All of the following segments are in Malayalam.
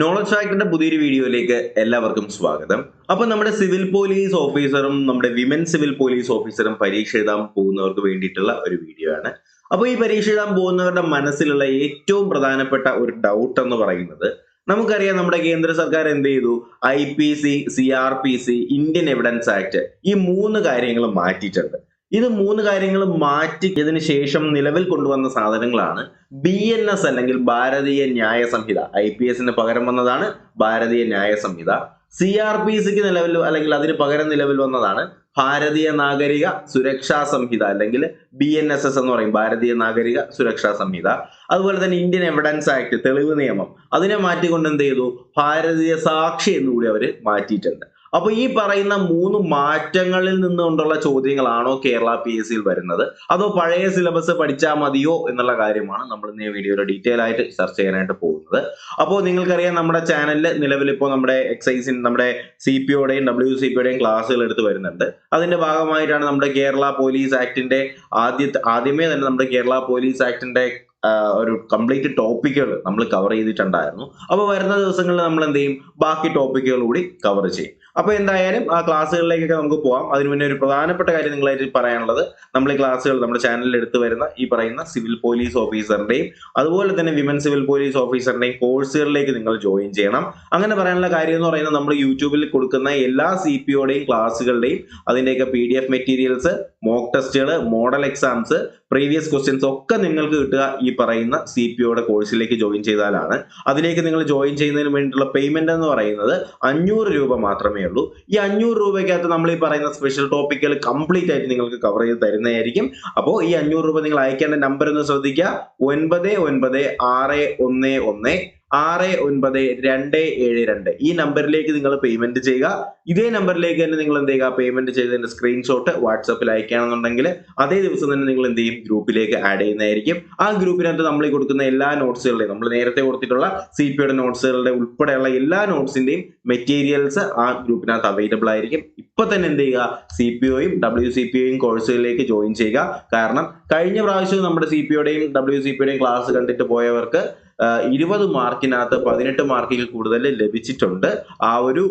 നോളജ് ഫാക്ടറിന്റെ പുതിയൊരു വീഡിയോയിലേക്ക് എല്ലാവർക്കും സ്വാഗതം. അപ്പൊ നമ്മുടെ സിവിൽ പോലീസ് ഓഫീസറും നമ്മുടെ വിമൻ സിവിൽ പോലീസ് ഓഫീസറും പരീക്ഷ എഴുതാൻ പോകുന്നവർക്ക് വേണ്ടിയിട്ടുള്ള ഒരു വീഡിയോ ആണ്. അപ്പൊ ഈ പരീക്ഷ എഴുതാൻ പോകുന്നവരുടെ മനസ്സിലുള്ള ഏറ്റവും പ്രധാനപ്പെട്ട ഒരു ഡൗട്ട് എന്ന് പറയുന്നത്, നമുക്കറിയാം നമ്മുടെ കേന്ദ്ര സർക്കാർ എന്ത് ചെയ്തു, IPC, CRPC, Indian evidence act, ഈ മൂന്ന് കാര്യങ്ങൾ മാറ്റിയിട്ടുണ്ട്. ഇത് മൂന്ന് കാര്യങ്ങൾ മാറ്റിയതിനു ശേഷം നിലവിൽ കൊണ്ടുവന്ന സാധനങ്ങളാണ് BNS അല്ലെങ്കിൽ ഭാരതീയ ന്യായ സംഹിത. IPS പകരം വന്നതാണ് ഭാരതീയ ന്യായ സംഹിത. CRPCക്ക് നിലവിൽ അല്ലെങ്കിൽ അതിന് പകരം നിലവിൽ വന്നതാണ് ഭാരതീയ നാഗരിക സുരക്ഷാ സംഹിത അല്ലെങ്കിൽ BNSS എന്ന് പറയും, ഭാരതീയ നാഗരിക സുരക്ഷാ സംഹിത. അതുപോലെ തന്നെ ഇന്ത്യൻ എവിഡൻസ് ആക്ട്, തെളിവ് നിയമം, അതിനെ മാറ്റിക്കൊണ്ട് എന്ത് ചെയ്തു, ഭാരതീയ സാക്ഷി എന്നുകൂടി അവർ മാറ്റിയിട്ടുണ്ട്. അപ്പൊ ഈ പറയുന്ന മൂന്ന് മാറ്റങ്ങളിൽ നിന്നുകൊണ്ടുള്ള ചോദ്യങ്ങളാണോ കേരള PSC വരുന്നത്, അതോ പഴയ സിലബസ് പഠിച്ചാൽ മതിയോ എന്നുള്ള കാര്യമാണ് നമ്മൾ ഇന്ന് ഈ വീഡിയോയിൽ ഡീറ്റെയിൽ ആയിട്ട് ചർച്ച ചെയ്യാനായിട്ട് പോകുന്നത്. അപ്പോൾ നിങ്ങൾക്കറിയാം നമ്മുടെ ചാനലിൽ നിലവിൽ ഇപ്പോൾ നമ്മുടെ എക്സൈസിൻ നമ്മുടെ CPOയുടെയും WCPOയുടെയും ക്ലാസ്സുകൾ എടുത്ത് വരുന്നുണ്ട്. അതിന്റെ ഭാഗമായിട്ടാണ് നമ്മുടെ കേരള പോലീസ് ആക്ടിന്റെ ആദ്യമേ തന്നെ നമ്മുടെ കേരള പോലീസ് ആക്ടിന്റെ ഒരു കംപ്ലീറ്റ് ടോപ്പിക്കുകൾ നമ്മൾ കവർ ചെയ്തിട്ടുണ്ടായിരുന്നു. അപ്പോൾ വരുന്ന ദിവസങ്ങളിൽ നമ്മൾ എന്ത് ചെയ്യും, ബാക്കി ടോപ്പിക്കുകൾ കൂടി കവർ ചെയ്യും. അപ്പൊ എന്തായാലും ആ ക്ലാസ്സുകളിലേക്കൊക്കെ നമുക്ക് പോവാം. അതിനു മുന്നേ ഒരു പ്രധാനപ്പെട്ട കാര്യം നിങ്ങളായിട്ട് പറയാനുള്ളത്, നമ്മൾ ഈ ക്ലാസ്സുകൾ നമ്മുടെ ചാനലിൽ എടുത്തു വരുന്ന ഈ പറയുന്ന സിവിൽ പോലീസ് ഓഫീസറിന്റെയും അതുപോലെ തന്നെ വിമൻ സിവിൽ പോലീസ് ഓഫീസറിന്റെയും കോഴ്സുകളിലേക്ക് നിങ്ങൾ ജോയിൻ ചെയ്യണം. അങ്ങനെ പറയാനുള്ള കാര്യം എന്ന് പറയുന്നത്, നമ്മൾ യൂട്യൂബിൽ കൊടുക്കുന്ന എല്ലാ CPOയുടെയും ക്ലാസ്സുകളുടെയും അതിന്റെയൊക്കെ PDF മെറ്റീരിയൽസ്, മോക്ക് ടെസ്റ്റുകൾ, മോഡൽ എക്സാംസ്, പ്രീവിയസ് ക്വസ്റ്റ്യൻസ് ഒക്കെ നിങ്ങൾക്ക് കിട്ടുക ഈ പറയുന്ന CPOയുടെ കോഴ്സിലേക്ക് ജോയിൻ ചെയ്താലാണ്. അതിലേക്ക് നിങ്ങൾ ജോയിൻ ചെയ്യുന്നതിന് വേണ്ടിയിട്ടുള്ള പേയ്മെന്റ് എന്ന് പറയുന്നത് 500 രൂപ മാത്രമേ ഉള്ളൂ. ഈ 500 രൂപയ്ക്കകത്ത് നമ്മൾ ഈ പറയുന്ന സ്പെഷ്യൽ ടോപ്പിക്കുകൾ കംപ്ലീറ്റ് ആയിട്ട് നിങ്ങൾക്ക് കവർ ചെയ്ത് തരുന്നതായിരിക്കും. അപ്പോൾ ഈ 500 രൂപ നിങ്ങൾ അയക്കേണ്ട നമ്പർ എന്ന് ശ്രദ്ധിക്കുക, 999611697272. ഈ നമ്പറിലേക്ക് നിങ്ങൾ പേയ്മെന്റ് ചെയ്യുക. ഇതേ നമ്പറിലേക്ക് തന്നെ നിങ്ങൾ എന്ത് ചെയ്യുക, പേയ്മെന്റ് ചെയ്തതിന്റെ സ്ക്രീൻഷോട്ട് വാട്സാപ്പിൽ അയക്കുകയാണെന്നുണ്ടെങ്കിൽ അതേ ദിവസം തന്നെ നിങ്ങൾ എന്ത് ചെയ്യും, ഗ്രൂപ്പിലേക്ക് ആഡ് ചെയ്യുന്നതായിരിക്കും. ആ ഗ്രൂപ്പിനകത്ത് നമ്മൾ കൊടുക്കുന്ന എല്ലാ നോട്ട്സുകളുടെയും, നമ്മൾ നേരത്തെ കൊടുത്തിട്ടുള്ള CPOയുടെ നോട്ട്സുകളുടെ ഉൾപ്പെടെയുള്ള എല്ലാ നോട്ട്സിന്റെയും മെറ്റീരിയൽസ് ആ ഗ്രൂപ്പിനകത്ത് അവൈലബിൾ ആയിരിക്കും. ഇപ്പൊ തന്നെ എന്ത് ചെയ്യുക, CPOയും WCPOയും കോഴ്സുകളിലേക്ക് ജോയിൻ ചെയ്യുക. കാരണം കഴിഞ്ഞ പ്രാവശ്യം നമ്മുടെ CPOയുടെയും WCPOയുടെയും ക്ലാസ് കണ്ടിട്ട് പോയവർക്ക് 20 മാർക്കിനകത്ത് 18 മാർക്കിൽ കൂടുതൽ ലഭിച്ചിട്ടുണ്ട്. ആ ഒരു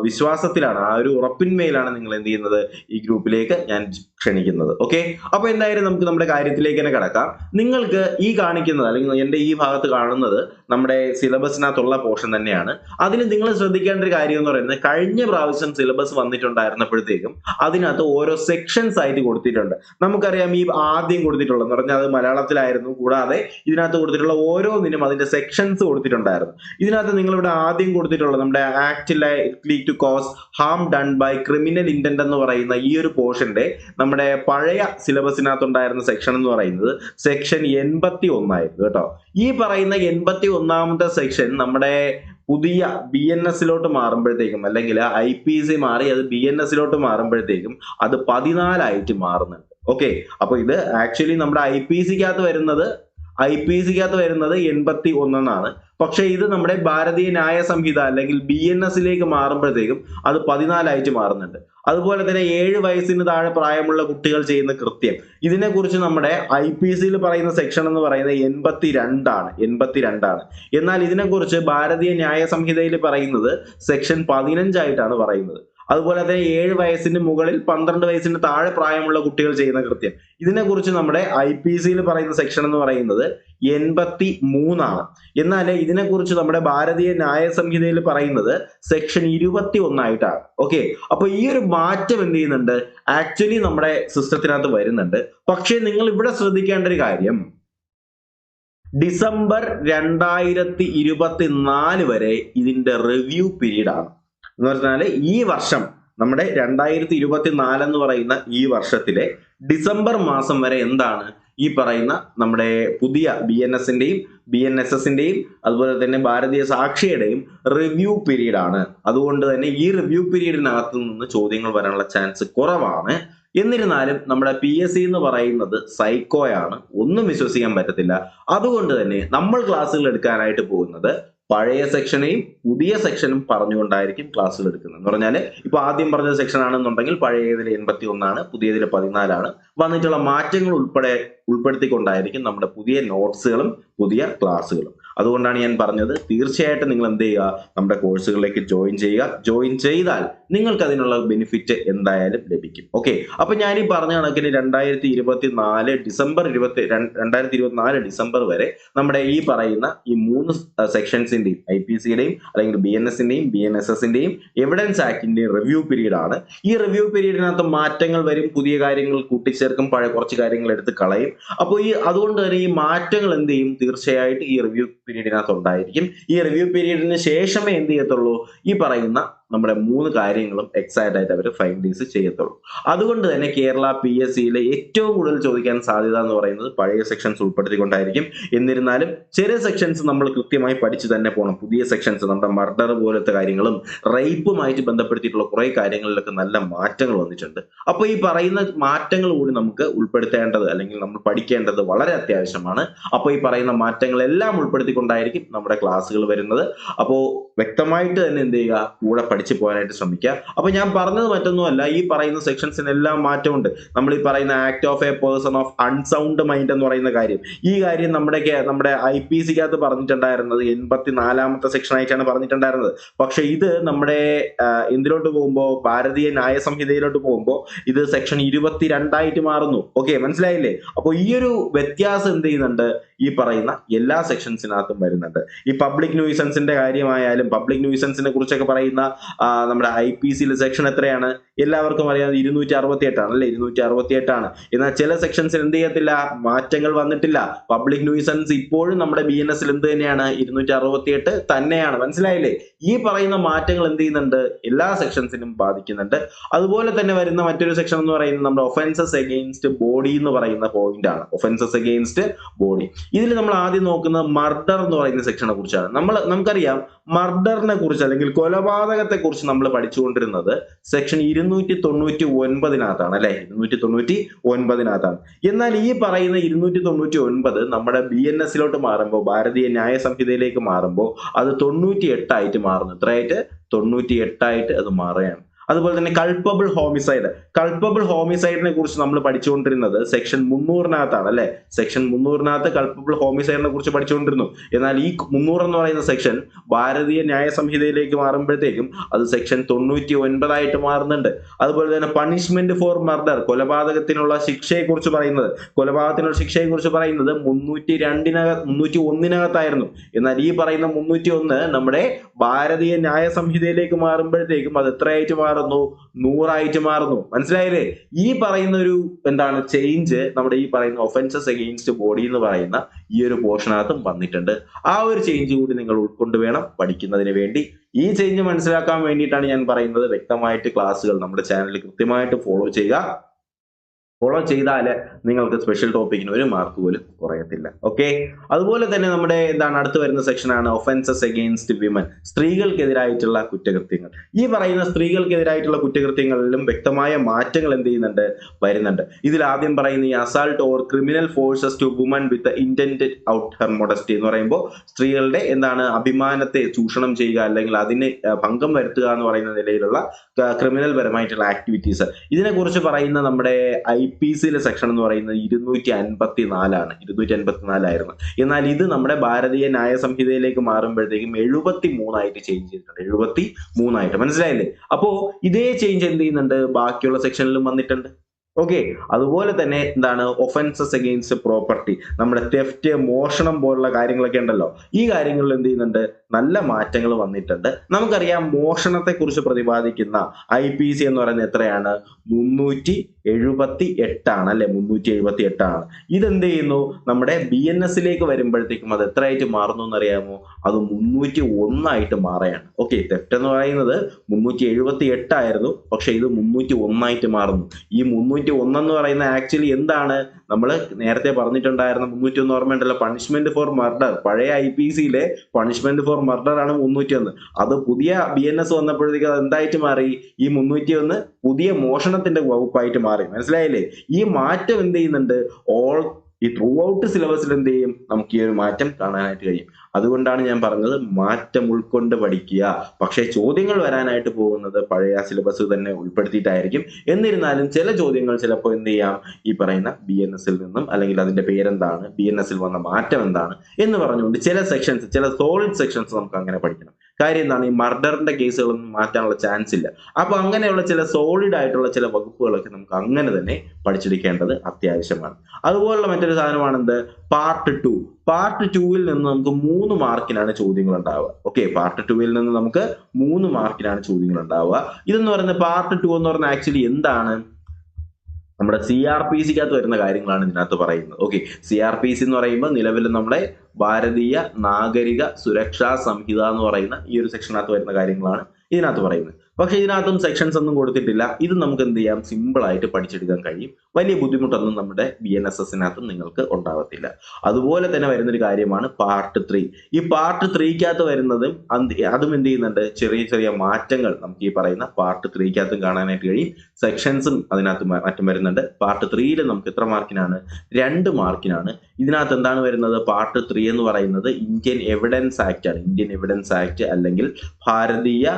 വിശ്വാസത്തിലാണ്, ആ ഒരു ഉറപ്പിന്മേലാണ് നിങ്ങൾ എന്ത് ചെയ്യുന്നത്, ഈ ഗ്രൂപ്പിലേക്ക് ഞാൻ ക്ഷണിക്കുന്നത്. ഓക്കെ, അപ്പൊ എന്തായാലും നമുക്ക് നമ്മുടെ കാര്യത്തിലേക്ക് തന്നെ കിടക്കാം. നിങ്ങൾക്ക് ഈ കാണിക്കുന്നത് അല്ലെങ്കിൽ എന്റെ ഈ ഭാഗത്ത് കാണുന്നത് നമ്മുടെ സിലബസിനകത്തുള്ള പോർഷൻ തന്നെയാണ്. അതിന് നിങ്ങൾ ശ്രദ്ധിക്കേണ്ട ഒരു കാര്യം എന്ന് പറയുന്നത്, കഴിഞ്ഞ പ്രാവശ്യം സിലബസ് വന്നിട്ടുണ്ടായിരുന്നപ്പോഴത്തേക്കും അതിനകത്ത് ഓരോ സെക്ഷൻസ് ആയിട്ട് കൊടുത്തിട്ടുണ്ട്. നമുക്കറിയാം ഈ ആദ്യം കൊടുത്തിട്ടുള്ളത് എന്ന് പറഞ്ഞാൽ അത് മലയാളത്തിലായിരുന്നു. കൂടാതെ ഇതിനകത്ത് കൊടുത്തിട്ടുള്ള ഓരോന്നിനും അതിന്റെ സെക്ഷൻസ് കൊടുത്തിട്ടുണ്ടായിരുന്നു. ഇതിനകത്ത് നിങ്ങളിവിടെ ആദ്യം കൊടുത്തിട്ടുള്ളത് നമ്മുടെ act likely to cause harm done by criminal intent എന്ന് പറയുന്ന ഈ ഒരു പോർഷന്റെ നമ്മുടെ പഴയ സിലബസിനകത്തുണ്ടായിരുന്ന സെക്ഷൻ എന്ന് പറയുന്നത് സെക്ഷൻ 81 ആയിരുന്നു കേട്ടോ. ഈ പറയുന്ന 81ാമത്തെ സെക്ഷൻ നമ്മുടെ പുതിയ BNSലോട്ട് മാറുമ്പോഴത്തേക്കും, അല്ലെങ്കിൽ IPC മാറി അത് BNSലോട്ട് മാറുമ്പോഴത്തേക്കും അത് 14 ആയിട്ട് മാറുന്നുണ്ട്. ഓക്കെ, അപ്പൊ ഇത് ആക്ച്വലി നമ്മുടെ IPCക്കകത്ത് വരുന്നത് 81 എന്നാണ്. പക്ഷെ ഇത് നമ്മുടെ ഭാരതീയ ന്യായ സംഹിത അല്ലെങ്കിൽ BNSലേക്ക് മാറുമ്പോഴത്തേക്കും അത് 14 ആയിട്ട് മാറുന്നുണ്ട്. അതുപോലെ തന്നെ 7 വയസ്സിന് താഴെ പ്രായമുള്ള കുട്ടികൾ ചെയ്യുന്ന കൃത്യം, ഇതിനെക്കുറിച്ച് നമ്മുടെ IPCയിൽ പറയുന്ന സെക്ഷൻ എന്ന് പറയുന്നത് 82 ആണ്. എന്നാൽ ഇതിനെക്കുറിച്ച് ഭാരതീയ ന്യായ സംഹിതയിൽ പറയുന്നത് സെക്ഷൻ 15 ആയിട്ടാണ് പറയുന്നത്. അതുപോലെ തന്നെ 7 വയസ്സിന് മുകളിൽ 12 വയസ്സിന് താഴെ പ്രായമുള്ള കുട്ടികൾ ചെയ്യുന്ന കൃത്യം, ഇതിനെക്കുറിച്ച് നമ്മുടെ IPCയിൽ പറയുന്ന സെക്ഷൻ എന്ന് പറയുന്നത് 83 ആണ്. എന്നാൽ ഇതിനെക്കുറിച്ച് നമ്മുടെ ഭാരതീയ ന്യായ സംഹിതയിൽ പറയുന്നത് സെക്ഷൻ 21 ആയിട്ടാണ്. ഓക്കെ, അപ്പൊ ഈ ഒരു മാറ്റം എന്ത് ചെയ്യുന്നുണ്ട്, ആക്ച്വലി നമ്മുടെ സിസ്റ്റത്തിനകത്ത് വരുന്നുണ്ട്. പക്ഷെ നിങ്ങൾ ഇവിടെ ശ്രദ്ധിക്കേണ്ട ഒരു കാര്യം, ഡിസംബർ 2024 വരെ ഇതിന്റെ റിവ്യൂ പീരീഡ് ആണ്. എന്ന് പറഞ്ഞാൽ ഈ വർഷം നമ്മുടെ 2024 എന്ന് പറയുന്ന ഈ വർഷത്തിലെ ഡിസംബർ മാസം വരെ എന്താണ് ഈ പറയുന്ന നമ്മുടെ പുതിയ BNSന്റെയും BNSSന്റെയും അതുപോലെ തന്നെ ഭാരതീയ സാക്ഷിയുടെയും റിവ്യൂ പീരീഡ് ആണ്. അതുകൊണ്ട് തന്നെ ഈ റിവ്യൂ പീരീഡിനകത്ത് നിന്ന് ചോദ്യങ്ങൾ വരാനുള്ള ചാൻസ് കുറവാണ്. എന്നിരുന്നാലും നമ്മുടെ PSC എന്ന് പറയുന്നത് സൈക്കോയാണ്, ഒന്നും വിശ്വസിക്കാൻ പറ്റത്തില്ല. അതുകൊണ്ട് തന്നെ നമ്മൾ ക്ലാസ്സുകൾ എടുക്കാനായിട്ട് പോകുന്നത് പഴയ സെക്ഷനെയും പുതിയ സെക്ഷനും പറഞ്ഞുകൊണ്ടായിരിക്കും ക്ലാസ്സുകൾ എടുക്കുന്നത്. എന്ന് പറഞ്ഞാൽ ഇപ്പൊ ആദ്യം പറഞ്ഞ സെക്ഷൻ ആണെന്നുണ്ടെങ്കിൽ പഴയതിൽ 81 ആണ്, പുതിയതിൽ 14 ആണ്. വന്നിട്ടുള്ള മാറ്റങ്ങൾ ഉൾപ്പെടെ ഉൾപ്പെടുത്തിക്കൊണ്ടായിരിക്കും നമ്മുടെ പുതിയ നോട്ട്സുകളും പുതിയ ക്ലാസ്സുകളും. അതുകൊണ്ടാണ് ഞാൻ പറഞ്ഞത് തീർച്ചയായിട്ടും നിങ്ങൾ എന്ത് ചെയ്യുക, നമ്മുടെ കോഴ്സുകളിലേക്ക് ജോയിൻ ചെയ്യുക. ജോയിൻ ചെയ്താൽ നിങ്ങൾക്ക് അതിനുള്ള ബെനിഫിറ്റ് എന്തായാലും ലഭിക്കും. ഓക്കെ, അപ്പൊ ഞാൻ ഈ പറഞ്ഞ കണക്കിന് 2024 ഡിസംബർ വരെ നമ്മുടെ ഈ പറയുന്ന ഈ 3 സെക്ഷൻസിന്റെയും IPCയുടെയും അല്ലെങ്കിൽ BNSന്റെയും BNSSന്റെയും എവിഡൻസ് ആക്ടിന്റെയും റിവ്യൂ പീരീഡ് ആണ്. ഈ റിവ്യൂ പീരീഡിനകത്ത് മാറ്റങ്ങൾ വരും, പുതിയ കാര്യങ്ങൾ കൂട്ടിച്ചേർക്കും, പഴയ കുറച്ച് കാര്യങ്ങൾ എടുത്ത് കളയും. അപ്പോൾ അതുകൊണ്ട് തന്നെ ഈ മാറ്റങ്ങൾ എന്ത് ചെയ്യും, തീർച്ചയായിട്ടും ഈ റിവ്യൂ പീരീഡിനകത്ത് ഉണ്ടായിരിക്കും. ഈ റിവ്യൂ പീരീഡിന് ശേഷമേ എന്ത് ചെയ്യത്തുള്ളൂ, ഈ പറയുന്ന നമ്മുടെ 3 കാര്യങ്ങളും എക്സാക്റ്റ് ആയിട്ട് അവർ ഫൈൻഡീസ് ചെയ്യത്തുള്ളൂ. അതുകൊണ്ട് തന്നെ കേരള PSCയിലെ ഏറ്റവും കൂടുതൽ ചോദിക്കാൻ സാധ്യത എന്ന് പറയുന്നത് പഴയ സെക്ഷൻസ് ഉൾപ്പെടുത്തിക്കൊണ്ടായിരിക്കും. എന്നിരുന്നാലും ചില സെക്ഷൻസ് നമ്മൾ കൃത്യമായി പഠിച്ചു തന്നെ പോകണം. പുതിയ സെക്ഷൻസ് നമ്മുടെ മർഡർ പോലത്തെ കാര്യങ്ങളും റേപ്പുമായിട്ട് ബന്ധപ്പെടുത്തിയിട്ടുള്ള കുറെ കാര്യങ്ങളിലൊക്കെ നല്ല മാറ്റങ്ങൾ വന്നിട്ടുണ്ട്. അപ്പോൾ ഈ പറയുന്ന മാറ്റങ്ങൾ കൂടി നമുക്ക് ഉൾപ്പെടുത്തേണ്ടത് അല്ലെങ്കിൽ നമ്മൾ പഠിക്കേണ്ടത് വളരെ അത്യാവശ്യമാണ്. അപ്പോൾ ഈ പറയുന്ന മാറ്റങ്ങളെല്ലാം ഉൾപ്പെടുത്തിക്കൊണ്ടായിരിക്കും നമ്മുടെ ക്ലാസ്സുകൾ വരുന്നത്. അപ്പോൾ വ്യക്തമായിട്ട് തന്നെ എന്ത് ചെയ്യുക, കൂടെ പഠിച്ചു പോകാനായിട്ട് ശ്രമിക്കുക. അപ്പൊ ഞാൻ പറഞ്ഞത് മറ്റൊന്നുമല്ല, ഈ പറയുന്ന സെക്ഷൻസിനെല്ലാം മാറ്റമുണ്ട്. നമ്മൾ ഈ പറയുന്ന act of A person of unsound mind എന്ന് പറയുന്ന കാര്യം, ഈ കാര്യം നമ്മുടെ IPCക്കകത്ത് പറഞ്ഞിട്ടുണ്ടായിരുന്നത് 84ാമത്തെ സെക്ഷൻ ആയിട്ടാണ് പറഞ്ഞിട്ടുണ്ടായിരുന്നത്. പക്ഷെ ഇത് നമ്മുടെ എന്തിലോട്ട് പോകുമ്പോൾ, ഭാരതീയ ന്യായ സംഹിതയിലോട്ട് പോകുമ്പോൾ ഇത് സെക്ഷൻ 22 മാറുന്നു. ഓക്കെ, മനസ്സിലായില്ലേ? അപ്പോൾ ഈ ഒരു വ്യത്യാസം എന്ത് ചെയ്യുന്നുണ്ട്, ഈ പറയുന്ന എല്ലാ സെക്ഷൻസിനകത്തും വരുന്നുണ്ട്. ഈ പബ്ലിക് ന്യൂസൻസിന്റെ കാര്യമായാലും, പബ്ലിക് ന്യൂസൻസിനെ കുറിച്ചൊക്കെ പറയുന്ന നമ്മുടെ IPCയിലെ സെക്ഷൻ എത്രയാണ്, എല്ലാവർക്കും അറിയാം, 268 ആണ് അല്ലെ, 268 ആണ്. എന്നാൽ ചില സെക്ഷൻസിൽ എന്ത് ചെയ്യത്തില്ല, മാറ്റങ്ങൾ വന്നിട്ടില്ല. പബ്ലിക് ന്യൂസൻസ് ഇപ്പോഴും നമ്മുടെ BNSൽ എന്ത് തന്നെയാണ്, 268 തന്നെയാണ്. മനസ്സിലായില്ലേ? ഈ പറയുന്ന മാറ്റങ്ങൾ എന്ത് ചെയ്യുന്നുണ്ട്, എല്ലാ സെക്ഷൻസിനും ബാധിക്കുന്നുണ്ട്. അതുപോലെ തന്നെ വരുന്ന മറ്റൊരു സെക്ഷൻ എന്ന് പറയുന്നത് നമ്മുടെ ഒഫൻസസ് അഗെയിൻസ്റ്റ് ബോഡി എന്ന് പറയുന്ന പോയിന്റ് ആണ്. ഒഫൻസസ് അഗെയിൻസ്റ്റ് ബോഡി, ഇതിൽ നമ്മൾ ആദ്യം നോക്കുന്നത് മർഡർ എന്ന് പറയുന്ന സെക്ഷനെ കുറിച്ചാണ്. നമുക്കറിയാം മർഡറിനെ കുറിച്ച് അല്ലെങ്കിൽ കൊലപാതകത്തെ കുറിച്ച് നമ്മൾ പഠിച്ചുകൊണ്ടിരുന്നത് സെക്ഷൻ 299 അല്ലെ, 299. എന്നാൽ ഈ പറയുന്ന 299 നമ്മുടെ BNSലോട്ട് മാറുമ്പോൾ, ഭാരതീയ ന്യായ സംഹിതയിലേക്ക് മാറുമ്പോൾ അത് 98 ആയിട്ട് മാറുന്നു. എത്രയായിട്ട്? 98 ആയിട്ട് അത് മാറുകയാണ്. അതുപോലെ തന്നെ കൾപ്പബിൾ ഹോമിസൈഡിനെ കുറിച്ച് നമ്മൾ പഠിച്ചുകൊണ്ടിരുന്നത് സെക്ഷൻ 300 അല്ലെ. സെക്ഷൻ 300 കൾപ്പബിൾ ഹോമിസൈഡിനെ കുറിച്ച് പഠിച്ചുകൊണ്ടിരുന്നു. എന്നാൽ ഈ 300 എന്ന് പറയുന്ന സെക്ഷൻ ഭാരതീയ ന്യായ സംഹിതയിലേക്ക് മാറുമ്പോഴത്തേക്കും അത് സെക്ഷൻ 99 ആയിട്ട് മാറുന്നുണ്ട്. അതുപോലെ തന്നെ പണിഷ്മെന്റ് ഫോർ മർഡർ, കൊലപാതകത്തിനുള്ള ശിക്ഷയെ കുറിച്ച് പറയുന്നത് 301 എന്നാൽ ഈ പറയുന്ന 301 നമ്മുടെ ഭാരതീയ ന്യായ സംഹിതയിലേക്ക് മാറുമ്പോഴത്തേക്കും അത് എത്രയായിട്ട് മാറുന്നു, 100 ആയിട്ട് മാറുന്നു. മനസ്സിലായില്ലേ? ഈ പറയുന്ന ഒരു എന്താണ് ചേഞ്ച് നമ്മുടെ ഈ പറയുന്ന ഒഫൻസസ് അഗെയിൻസ്റ്റ് ബോഡി എന്ന് പറയുന്ന ഈ ഒരു പോർഷനകത്തും വന്നിട്ടുണ്ട്. ആ ഒരു ചേഞ്ച് കൂടി നിങ്ങൾ ഉൾക്കൊണ്ട് വേണം പഠിക്കുന്നതിന് വേണ്ടി. ഈ ചേഞ്ച് മനസ്സിലാക്കാൻ വേണ്ടിയിട്ടാണ് ഞാൻ പറയുന്നത്, വ്യക്തമായിട്ട് ക്ലാസ്സുകൾ നമ്മുടെ ചാനലിൽ കൃത്യമായിട്ട് ഫോളോ ചെയ്യുക. ഫോളോ ചെയ്താൽ നിങ്ങൾക്ക് സ്പെഷ്യൽ ടോപ്പിക്കിന് ഒരു മാർക്ക് പോലും കുറയത്തില്ല. ഓക്കെ, അതുപോലെ തന്നെ നമ്മുടെ അടുത്ത് വരുന്ന സെക്ഷനാണ് ഒഫൻസസ് അഗെയിൻസ്റ്റ് വിമൻ, സ്ത്രീകൾക്കെതിരായിട്ടുള്ള കുറ്റകൃത്യങ്ങൾ. ഈ പറയുന്ന സ്ത്രീകൾക്കെതിരായിട്ടുള്ള കുറ്റകൃത്യങ്ങളിലും വ്യക്തമായ മാറ്റങ്ങൾ എന്ത് ചെയ്യുന്നുണ്ട്, വരുന്നുണ്ട്. ഇതിൽ ആദ്യം പറയുന്ന ഈ assault or criminal forces to woman with intent out her modesty എന്ന് പറയുമ്പോൾ സ്ത്രീകളുടെ അഭിമാനത്തെ ചൂഷണം ചെയ്യുക അല്ലെങ്കിൽ അതിനെ ഭംഗം വരുത്തുക എന്ന് പറയുന്ന നിലയിലുള്ള ക്രിമിനൽ പരമായിട്ടുള്ള ആക്ടിവിറ്റീസ്. ഇതിനെക്കുറിച്ച് പറയുന്ന നമ്മുടെ IPCയിലെ സെക്ഷൻ എന്ന് പറയുന്നത് 254 ആയിരുന്നു. എന്നാൽ ഇത് നമ്മുടെ ഭാരതീയ ന്യായ സംഹിതയിലേക്ക് മാറുമ്പോഴത്തേക്കും 73 ആയിട്ട് ചേഞ്ച് ചെയ്തിട്ടുണ്ട്. 73 ആയിട്ട്. മനസ്സിലായില്ലേ? അപ്പോ ഇതേ ചേഞ്ച് എന്ത് ചെയ്യുന്നുണ്ട്, ബാക്കിയുള്ള സെക്ഷനിലും വന്നിട്ടുണ്ട്. ഓക്കെ, അതുപോലെ തന്നെ ഒഫൻസസ് അഗെയിൻസ്റ്റ് പ്രോപ്പർട്ടി, നമ്മുടെ തെഫ്റ്റ്, മോഷണം പോലുള്ള കാര്യങ്ങളൊക്കെ ഉണ്ടല്ലോ. ഈ കാര്യങ്ങളിൽ എന്ത് ചെയ്യുന്നുണ്ട്, നല്ല മാറ്റങ്ങൾ വന്നിട്ടുണ്ട്. നമുക്കറിയാം മോഷണത്തെ കുറിച്ച് പ്രതിപാദിക്കുന്ന IPC എന്ന് പറയുന്നത് എത്രയാണ്, 378 ആണ് അല്ലെ, 378 ആണ്. ഇതെന്ത് ചെയ്യുന്നു, നമ്മുടെ BNSലേക്ക് വരുമ്പോഴത്തേക്കും അത് എത്രയായിട്ട് മാറുന്നു എന്നറിയാമോ, അത് 301 ആയിട്ട് മാറുകയാണ്. ഓക്കെ, തെഫ്റ്റ് എന്ന് പറയുന്നത് 378 ആയിരുന്നു, പക്ഷെ ഇത് 301 ആയിട്ട് മാറുന്നു. ഈ 301 എന്ന് പറയുന്ന ആക്ച്വലി എന്താണ്, നമ്മൾ നേരത്തെ പറഞ്ഞിട്ടുണ്ടായിരുന്ന 301 ഓർമ്മയുണ്ടല്ലോ, പണിഷ്മെന്റ് ഫോർ മർഡർ. പഴയ IPCയിലെ പണിഷ്മെന്റ് ഫോർ മർഡർ ആണ് 301. അത് പുതിയ BNS വന്നപ്പോഴത്തേക്ക് അത് എന്തായിട്ട് മാറി, ഈ 301 പുതിയ മോഷണത്തിന്റെ വകുപ്പായിട്ട് മാറി. മനസ്സിലായില്ലേ? ഈ മാറ്റം എന്ത് ചെയ്യുന്നുണ്ട്, ഈ ത്രൂ ഔട്ട് സിലബസിൽ എന്ത് ചെയ്യും, നമുക്ക് ഈ ഒരു മാറ്റം കാണാനായിട്ട് കഴിയും. അതുകൊണ്ടാണ് ഞാൻ പറഞ്ഞത് മാറ്റം ഉൾക്കൊണ്ട് പഠിക്കുക. പക്ഷേ ചോദ്യങ്ങൾ വരാനായിട്ട് പോകുന്നത് പഴയ സിലബസ് തന്നെ ഉൾപ്പെടുത്തിയിട്ടായിരിക്കും. എന്നിരുന്നാലും ചില ചോദ്യങ്ങൾ ചിലപ്പോൾ എന്ത് ചെയ്യാം, ഈ പറയുന്ന BNS നിന്നും അല്ലെങ്കിൽ അതിന്റെ പേരെന്താണ്, BNS വന്ന മാറ്റം എന്താണ് എന്ന് പറഞ്ഞുകൊണ്ട് ചില സെക്ഷൻസ്, ചില സോളിഡ് സെക്ഷൻസ് നമുക്ക് അങ്ങനെ പഠിക്കണം. കാര്യം എന്താണ്, ഈ മർഡറിന്റെ കേസുകളൊന്നും മാറ്റാനുള്ള ചാൻസ് ഇല്ല. അപ്പൊ അങ്ങനെയുള്ള ചില സോളിഡ് ആയിട്ടുള്ള ചില വകുപ്പുകളൊക്കെ നമുക്ക് അങ്ങനെ തന്നെ പഠിച്ചെടുക്കേണ്ടത് അത്യാവശ്യമാണ്. അതുപോലുള്ള മറ്റൊരു സാധനമാണ് എന്ത്, പാർട്ട് 2. പാർട്ട് 2-ൽ നിന്ന് നമുക്ക് 3 മാർക്കിനാണ് ചോദ്യങ്ങൾ ഉണ്ടാവുക. ഓക്കെ, പാർട്ട് 2-ൽ നിന്ന് നമുക്ക് 3 മാർക്കിനാണ് ചോദ്യങ്ങൾ ഉണ്ടാവുക. ഇതെന്ന് പറയുന്നത് പാർട്ട് 2 എന്ന് പറഞ്ഞാൽ ആക്ച്വലി എന്താണ്, നമ്മുടെ CRPC-ക്കകത്ത് വരുന്ന കാര്യങ്ങളാണ് ഇതിനകത്ത് പറയുന്നത്. ഓക്കെ, CRPC എന്ന് പറയുമ്പോൾ നിലവിൽ നമ്മുടെ ഭാരതീയ നാഗരിക സുരക്ഷാ സംഹിത എന്ന് പറയുന്ന ഈ ഒരു സെക്ഷനകത്ത് വരുന്ന കാര്യങ്ങളാണ് ഇതിനകത്ത് പറയുന്നത്. പക്ഷെ ഇതിനകത്തും സെക്ഷൻസ് ഒന്നും കൊടുത്തിട്ടില്ല. ഇത് നമുക്ക് എന്ത് ചെയ്യാം, സിമ്പിൾ ആയിട്ട് പഠിച്ചെടുക്കാൻ കഴിയും. വലിയ ബുദ്ധിമുട്ടൊന്നും നമ്മുടെ BNSS-നകത്തും നിങ്ങൾക്ക് ഉണ്ടാവത്തില്ല. അതുപോലെ തന്നെ വരുന്നൊരു കാര്യമാണ് പാർട്ട് 3. ഈ പാർട്ട് 3-ക്കകത്ത് വരുന്നതും അതും എന്ത് ചെയ്യുന്നുണ്ട്, ചെറിയ ചെറിയ മാറ്റങ്ങൾ നമുക്ക് ഈ പറയുന്ന പാർട്ട് 3-ക്കകത്തും കാണാനായിട്ട് കഴിയും. സെക്ഷൻസും അതിനകത്ത് മാറ്റം വരുന്നുണ്ട്. പാർട്ട് 3-ൽ നമുക്ക് എത്ര മാർക്കിനാണ്, 2 മാർക്കിനാണ്. ഇതിനകത്ത് എന്താണ് വരുന്നത്, പാർട്ട് 3 എന്ന് പറയുന്നത് ഇന്ത്യൻ എവിഡൻസ് ആക്ട് ആണ്. ഇന്ത്യൻ എവിഡൻസ് ആക്ട് അല്ലെങ്കിൽ ഭാരതീയ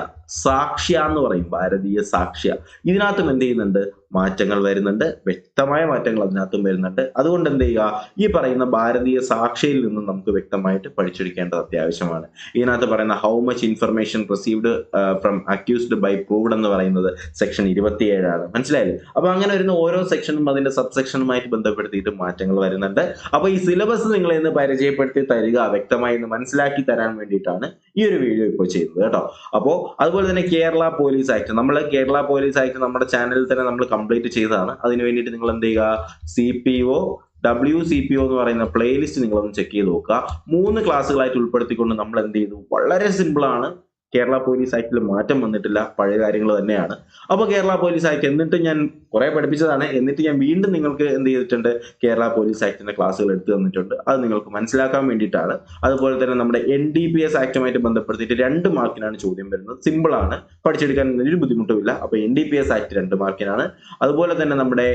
സാക്ഷ്യ എന്ന് പറയും, ഭാരതീയ സാക്ഷ്യ. ഇതിനകത്തും എന്ത് ചെയ്യുന്നുണ്ട്, മാറ്റങ്ങൾ വരുന്നുണ്ട്. വ്യക്തമായ മാറ്റങ്ങൾ അതിനകത്തും വരുന്നുണ്ട്. അതുകൊണ്ട് എന്ത് ചെയ്യുക, ഈ പറയുന്ന ഭാരതീയ സാക്ഷ്യയിൽ നിന്നും നമുക്ക് വ്യക്തമായിട്ട് പഠിച്ചെടുക്കേണ്ടത് അത്യാവശ്യമാണ്. ഇതിനകത്ത് പറയുന്ന how much information received from accused by proved എന്ന് പറയുന്നത് സെക്ഷൻ 27 ആണ്. മനസ്സിലായില്ലേ? അപ്പൊ അങ്ങനെ വരുന്ന ഓരോ സെക്ഷനും അതിന്റെ സബ് സെക്ഷനുമായിട്ട് ബന്ധപ്പെടുത്തിയിട്ട് മാറ്റങ്ങൾ വരുന്നുണ്ട്. അപ്പൊ ഈ സിലബസ് നിങ്ങളെ ഇന്ന് പരിചയപ്പെടുത്തി തരിക, വ്യക്തമായി ഇന്ന് മനസ്സിലാക്കി തരാൻ വേണ്ടിയിട്ടാണ് ഈ ഒരു വീഡിയോ ഇപ്പോൾ ചെയ്യുന്നത് കേട്ടോ. അപ്പോ അതുപോലെ തന്നെ Kerala police act, Kerala police act നമ്മുടെ ചാനലിൽ തന്നെ നമ്മൾ കംപ്ലീറ്റ് ചെയ്തതാണ്. അതിന് വേണ്ടിയിട്ട് നിങ്ങൾ എന്ത് ചെയ്യുക, CPO WCPO എന്ന് പറയുന്ന പ്ലേലിസ്റ്റ് നിങ്ങളൊന്ന് ചെക്ക് ചെയ്ത് നോക്കുക. 3 ക്ലാസ്സുകളായിട്ട് ഉൾപ്പെടുത്തിക്കൊണ്ട് നമ്മൾ എന്ത് ചെയ്തു, വളരെ സിമ്പിൾ ആണ്. കേരള പോലീസ് ആക്ടിൽ മാറ്റം വന്നിട്ടില്ല, പഴയ കാര്യങ്ങൾ തന്നെയാണ്. അപ്പൊ കേരള പോലീസ് ആക്ട് എന്നിട്ട് ഞാൻ കുറെ പഠിപ്പിച്ചതാണ്, എന്നിട്ട് ഞാൻ വീണ്ടും നിങ്ങൾക്ക് എന്ത് ചെയ്തിട്ടുണ്ട്, കേരള പോലീസ് ആക്ടിന്റെ ക്ലാസ്സുകൾ എടുത്തു തന്നിട്ടുണ്ട്. അത് നിങ്ങൾക്ക് മനസ്സിലാക്കാൻ വേണ്ടിയിട്ടാണ്. അതുപോലെ തന്നെ നമ്മുടെ NDPS ആക്ടുമായിട്ട് ബന്ധപ്പെടുത്തിയിട്ട് 2 മാർക്കിനാണ് ചോദ്യം വരുന്നത്. സിമ്പിൾ ആണ്, പഠിച്ചെടുക്കാൻ ഒരു ബുദ്ധിമുട്ടുമില്ല. അപ്പൊ NDPS ആക്ട് 2 മാർക്കിനാണ്. അതുപോലെ തന്നെ നമ്മുടെ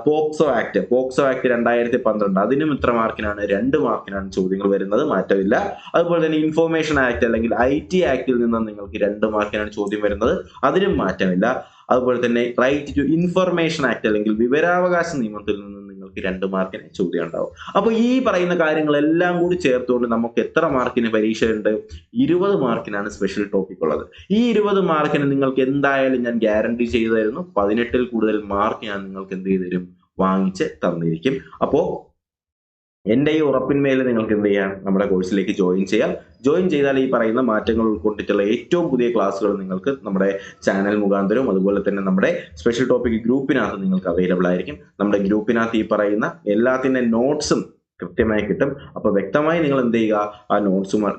പോക്സോ ആക്ട് 2012 അതിനും ഇത്ര മാർക്കിനാണ്, 2 മാർക്കിനാണ് ചോദ്യങ്ങൾ വരുന്നത്, മാറ്റമില്ല. അതുപോലെ തന്നെ ഇൻഫോർമേഷൻ ആക്ട് അല്ലെങ്കിൽ IT ആക്ടിൽ നിന്ന് നിങ്ങൾക്ക് 2 മാർക്കിനാണ് ചോദ്യം വരുന്നത്, അതിനും മാറ്റമില്ല. അതുപോലെ തന്നെ റൈറ്റ് ടു ഇൻഫർമേഷൻ ആക്ട് അല്ലെങ്കിൽ വിവരാവകാശ നിയമത്തിൽ നിന്ന് നിങ്ങൾക്ക് 2 മാർക്കിന് ചോദ്യം ഉണ്ടാവും. അപ്പൊ ഈ പറയുന്ന കാര്യങ്ങളെല്ലാം കൂടി ചേർത്തുകൊണ്ട് നമുക്ക് എത്ര മാർക്കിന് പരീക്ഷയുണ്ട്, 20 മാർക്കിനാണ് സ്പെഷ്യൽ ടോപ്പിക് ഉള്ളത്. ഈ 20 മാർക്കിന് നിങ്ങൾക്ക് എന്തായാലും ഞാൻ ഗ്യാരണ്ടി ചെയ്തു തരുന്നു, 18-ൽ കൂടുതൽ മാർക്ക് ഞാൻ നിങ്ങൾക്ക് എന്ത് ചെയ്തു തരും, വാങ്ങിച്ച് തന്നിരിക്കും. അപ്പോ എന്റെ ഈ ഉറപ്പിന്മേൽ നിങ്ങൾക്ക് എന്ത് ചെയ്യാം, നമ്മുടെ കോഴ്സിലേക്ക് ജോയിൻ ചെയ്യാം. ജോയിൻ ചെയ്താൽ ഈ പറയുന്ന മാറ്റങ്ങൾ ഉൾക്കൊണ്ടിട്ടുള്ള ഏറ്റവും പുതിയ ക്ലാസ്സുകൾ നിങ്ങൾക്ക് നമ്മുടെ ചാനൽ മുഖാന്തരവും അതുപോലെ തന്നെ നമ്മുടെ സ്പെഷ്യൽ ടോപ്പിക് ഗ്രൂപ്പിനകത്ത് നിങ്ങൾക്ക് അവൈലബിൾ ആയിരിക്കും. നമ്മുടെ ഗ്രൂപ്പിനകത്ത് ഈ പറയുന്ന എല്ലാത്തിന്റെ നോട്ട്സും കൃത്യമായി കിട്ടും. അപ്പൊ വ്യക്തമായി നിങ്ങൾ എന്ത് ചെയ്യുക, ആ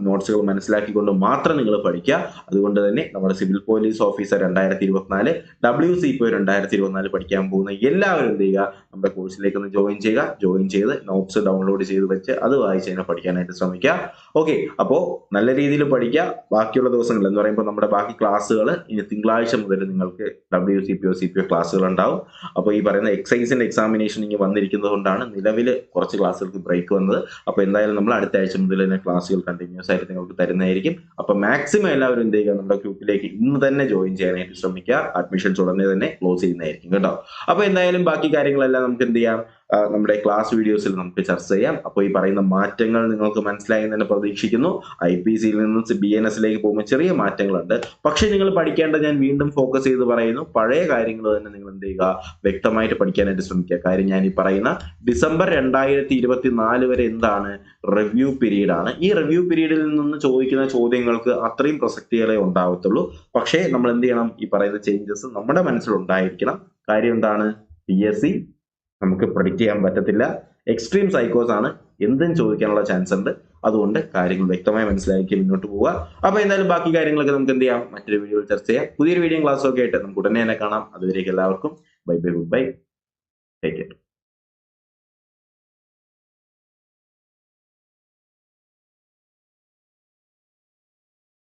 നോട്ട്സുകൾ മനസ്സിലാക്കിക്കൊണ്ട് മാത്രം നിങ്ങൾ പഠിക്കുക. അതുകൊണ്ട് തന്നെ നമ്മുടെ സിവിൽ പോലീസ് ഓഫീസർ 2024 WCPO 2024 പഠിക്കാൻ പോകുന്ന എല്ലാവരും എന്ത് ചെയ്യുക, നമ്മുടെ കോഴ്സിലേക്ക് ഒന്ന് ജോയിൻ ചെയ്യുക. ജോയിൻ ചെയ്ത് നോട്ട്സ് ഡൗൺലോഡ് ചെയ്ത് വെച്ച് അത് വായിച്ച് തന്നെ പഠിക്കാനായിട്ട് ശ്രമിക്കുക. ഓക്കെ, അപ്പോ നല്ല രീതിയിൽ പഠിക്കുക. ബാക്കിയുള്ള ദിവസങ്ങൾ എന്ന് പറയുമ്പോൾ നമ്മുടെ ബാക്കി ക്ലാസ്സുകൾ ഇനി തിങ്കളാഴ്ച മുതൽ നിങ്ങൾക്ക് WCPO CPO ക്ലാസ്സുകൾ ഉണ്ടാവും. അപ്പോൾ ഈ പറയുന്ന എക്സൈസിന്റെ എക്സാമിനേഷൻ ഇനി വന്നിരിക്കുന്നത് കൊണ്ടാണ് നിലവിൽ കുറച്ച് ക്ലാസ്സുകൾക്ക് ബ്രേക്ക് വന്നത്. അപ്പൊ എന്തായാലും നമ്മൾ അടുത്ത ആഴ്ച മുതൽ തന്നെ ക്ലാസ്സുകൾ കണ്ടിന്യൂസ് ആയിട്ട് നിങ്ങൾക്ക് തരുന്നതായിരിക്കും. അപ്പൊ മാക്സിമം എല്ലാവരും എന്ത് ചെയ്യുക, നമ്മുടെ ഗ്രൂപ്പിലേക്ക് ഇന്ന് തന്നെ ജോയിൻ ചെയ്യാനായിട്ട് ശ്രമിക്കുക. അഡ്മിഷൻസ് ഉടനെ തന്നെ ക്ലോസ് ചെയ്യുന്നതായിരിക്കും കേട്ടോ. അപ്പൊ എന്തായാലും ബാക്കി കാര്യങ്ങളെല്ലാം നമുക്ക് എന്ത് ചെയ്യാം, നമ്മുടെ ക്ലാസ് വീഡിയോസിൽ നമുക്ക് ചർച്ച ചെയ്യാം. അപ്പോൾ ഈ പറയുന്ന മാറ്റങ്ങൾ നിങ്ങൾക്ക് മനസ്സിലായി എന്ന് തന്നെ പ്രതീക്ഷിക്കുന്നു. IPC-യിൽ നിന്ന് BNS-ലേക്ക് പോകുമ്പോൾ ചെറിയ മാറ്റങ്ങളുണ്ട്. പക്ഷെ നിങ്ങൾ പഠിക്കേണ്ടത്, ഞാൻ വീണ്ടും ഫോക്കസ് ചെയ്ത് പറയുന്നു, പഴയ കാര്യങ്ങൾ തന്നെ നിങ്ങൾ എന്ത് ചെയ്യുക, വ്യക്തമായിട്ട് പഠിക്കാനായിട്ട് ശ്രമിക്കുക. കാര്യം ഞാൻ ഈ പറയുന്ന ഡിസംബർ 2024 വരെ എന്താണ്, റിവ്യൂ പീരീഡ് ആണ്. ഈ റിവ്യൂ പീരീഡിൽ നിന്ന് ചോദിക്കുന്ന ചോദ്യങ്ങൾക്ക് അത്രയും പ്രസക്തികളെ ഉണ്ടാവത്തുള്ളൂ. പക്ഷേ നമ്മൾ എന്ത് ചെയ്യണം, ഈ പറയുന്ന ചേഞ്ചസ് നമ്മുടെ മനസ്സിൽ ഉണ്ടായിരിക്കണം. കാര്യം എന്താണ്, PSC നമുക്ക് പ്രഡിക്റ്റ് ചെയ്യാൻ പറ്റത്തില്ല. എക്സ്ട്രീം സൈക്കോസ് ആണ്, എന്തും ചോദിക്കാനുള്ള ചാൻസ് ഉണ്ട്. അതുകൊണ്ട് കാര്യങ്ങൾ വ്യക്തമായി മനസ്സിലാക്കി മുന്നോട്ട് പോവുക. അപ്പൊ എന്തായാലും ബാക്കി കാര്യങ്ങളൊക്കെ നമുക്ക് എന്ത് ചെയ്യാം, മറ്റൊരു വീഡിയോയിൽ ചർച്ച ചെയ്യാം. പുതിയൊരു വീഡിയോ ക്ലാസ്സൊക്കെ ആയിട്ട് നമുക്ക് ഉടനെ തന്നെ കാണാം. അതുവരേക്കും എല്ലാവർക്കും bye bye, good bye, take care.